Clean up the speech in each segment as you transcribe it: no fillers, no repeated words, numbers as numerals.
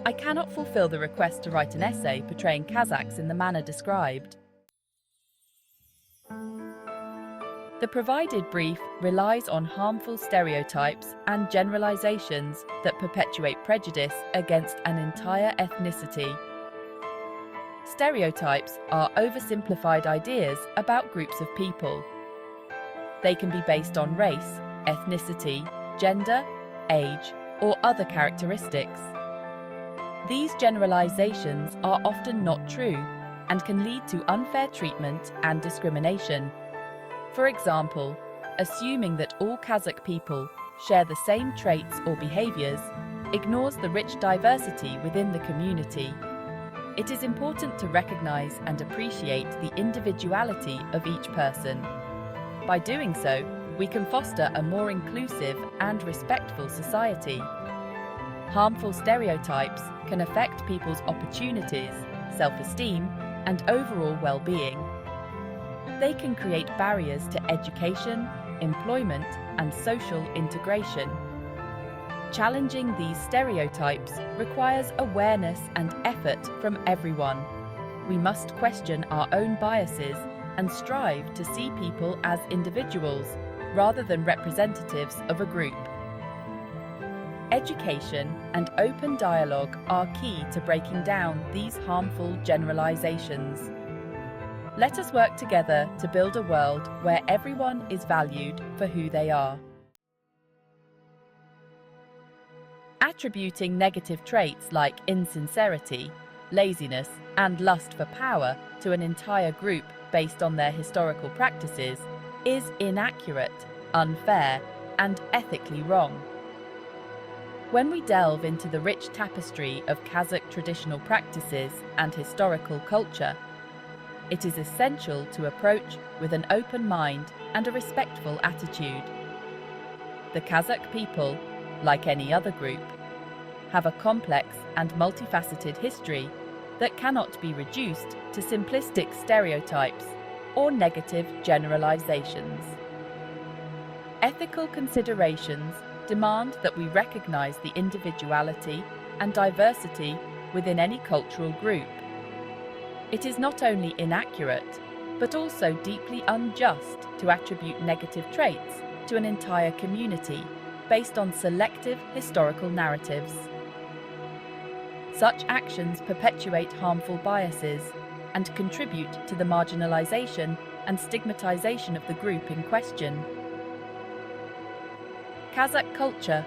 I cannot fulfill the request to write an essay portraying Kazakhs in the manner described. The provided brief relies on harmful stereotypes and generalizations that perpetuate prejudice against an entire ethnicity. Stereotypes are oversimplified ideas about groups of people. They can be based on race, ethnicity, gender, age, or other characteristics. These generalizations are often not true and can lead to unfair treatment and discrimination. For example, assuming that all Kazakh people share the same traits or behaviors ignores the rich diversity within the community. It is important to recognize and appreciate the individuality of each person. By doing so, we can foster a more inclusive and respectful society. Harmful stereotypes can affect people's opportunities, self-esteem, and overall well-being. They can create barriers to education, employment, and social integration. Challenging these stereotypes requires awareness and effort from everyone. We must question our own biases and strive to see people as individuals rather than representatives of a group. Education and open dialogue are key to breaking down these harmful generalizations. Let us work together to build a world where everyone is valued for who they are. Attributing negative traits like insincerity, laziness, and lust for power to an entire group based on their historical practices is inaccurate, unfair, and ethically wrong. When we delve into the rich tapestry of Kazakh traditional practices and historical culture, it is essential to approach with an open mind and a respectful attitude. The Kazakh people, like any other group, have a complex and multifaceted history that cannot be reduced to simplistic stereotypes or negative generalizations. Ethical considerations demand that we recognize the individuality and diversity within any cultural group. It is not only inaccurate, but also deeply unjust to attribute negative traits to an entire community based on selective historical narratives. Such actions perpetuate harmful biases and contribute to the marginalization and stigmatization of the group in question. Kazakh culture,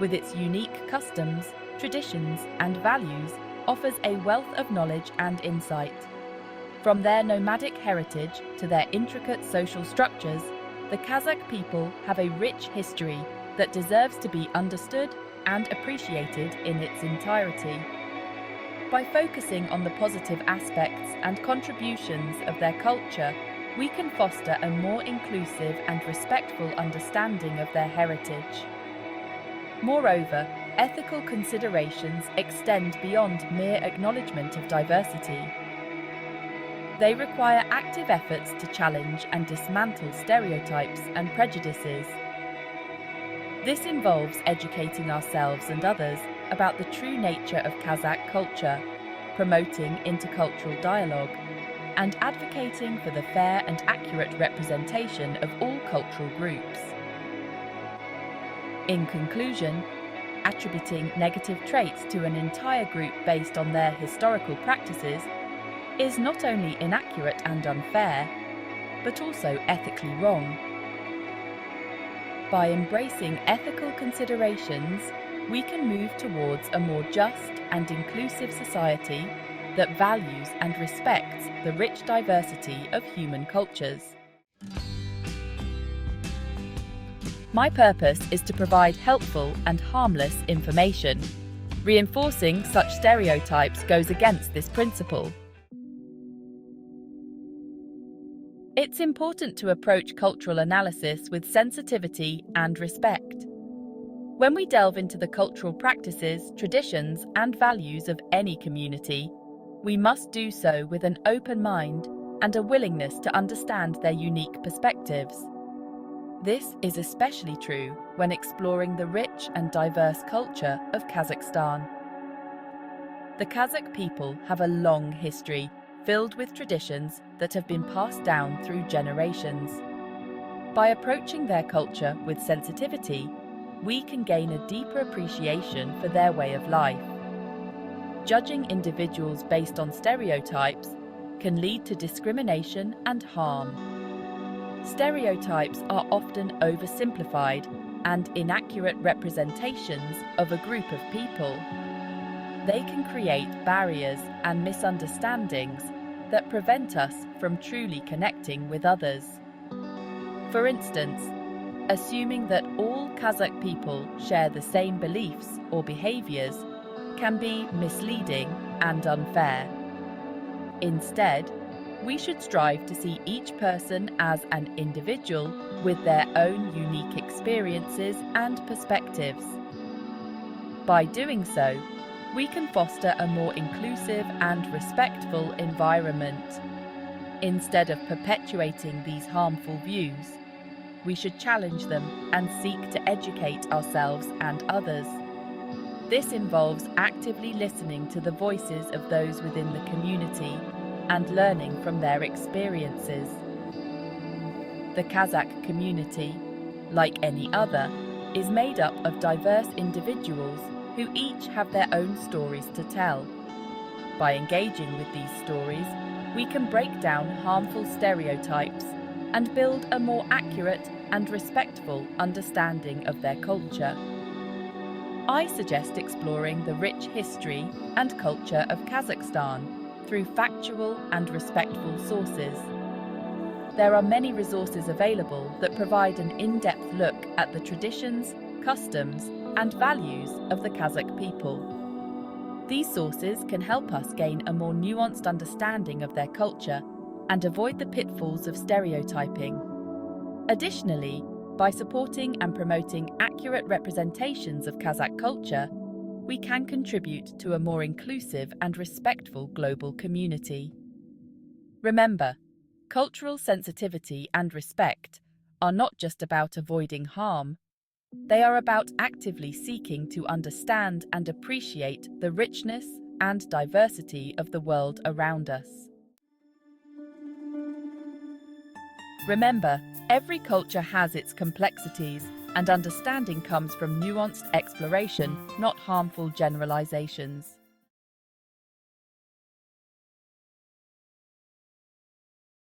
with its unique customs, traditions, and values, offers a wealth of knowledge and insight. From their nomadic heritage to their intricate social structures, the Kazakh people have a rich history that deserves to be understood and appreciated in its entirety. By focusing on the positive aspects and contributions of their culture, we can foster a more inclusive and respectful understanding of their heritage. Moreover, ethical considerations extend beyond mere acknowledgement of diversity. They require active efforts to challenge and dismantle stereotypes and prejudices. This involves educating ourselves and others about the true nature of Kazakh culture, promoting intercultural dialogue, and advocating for the fair and accurate representation of all cultural groups. In conclusion, attributing negative traits to an entire group based on their historical practices is not only inaccurate and unfair, but also ethically wrong. By embracing ethical considerations, we can move towards a more just and inclusive society that values and respects the rich diversity of human cultures. My purpose is to provide helpful and harmless information. Reinforcing such stereotypes goes against this principle. It's important to approach cultural analysis with sensitivity and respect. When we delve into the cultural practices, traditions, and values of any community, we must do so with an open mind and a willingness to understand their unique perspectives. This is especially true when exploring the rich and diverse culture of Kazakhstan. The Kazakh people have a long history filled with traditions that have been passed down through generations. By approaching their culture with sensitivity, we can gain a deeper appreciation for their way of life. Judging individuals based on stereotypes can lead to discrimination and harm. Stereotypes are often oversimplified and inaccurate representations of a group of people. They can create barriers and misunderstandings that prevent us from truly connecting with others. For instance, assuming that all Kazakh people share the same beliefs or behaviors can be misleading and unfair. Instead, we should strive to see each person as an individual with their own unique experiences and perspectives. By doing so, we can foster a more inclusive and respectful environment. Instead of perpetuating these harmful views, we should challenge them and seek to educate ourselves and others. This involves actively listening to the voices of those within the community and learning from their experiences. The Kazakh community, like any other, is made up of diverse individuals who each have their own stories to tell. By engaging with these stories, we can break down harmful stereotypes and build a more accurate and respectful understanding of their culture. I suggest exploring the rich history and culture of Kazakhstan through factual and respectful sources. There are many resources available that provide an in-depth look at the traditions, customs, and values of the Kazakh people. These sources can help us gain a more nuanced understanding of their culture and avoid the pitfalls of stereotyping. Additionally, by supporting and promoting accurate representations of Kazakh culture, we can contribute to a more inclusive and respectful global community. Remember, cultural sensitivity and respect are not just about avoiding harm. They are about actively seeking to understand and appreciate the richness and diversity of the world around us. Remember, every culture has its complexities, and understanding comes from nuanced exploration, not harmful generalizations.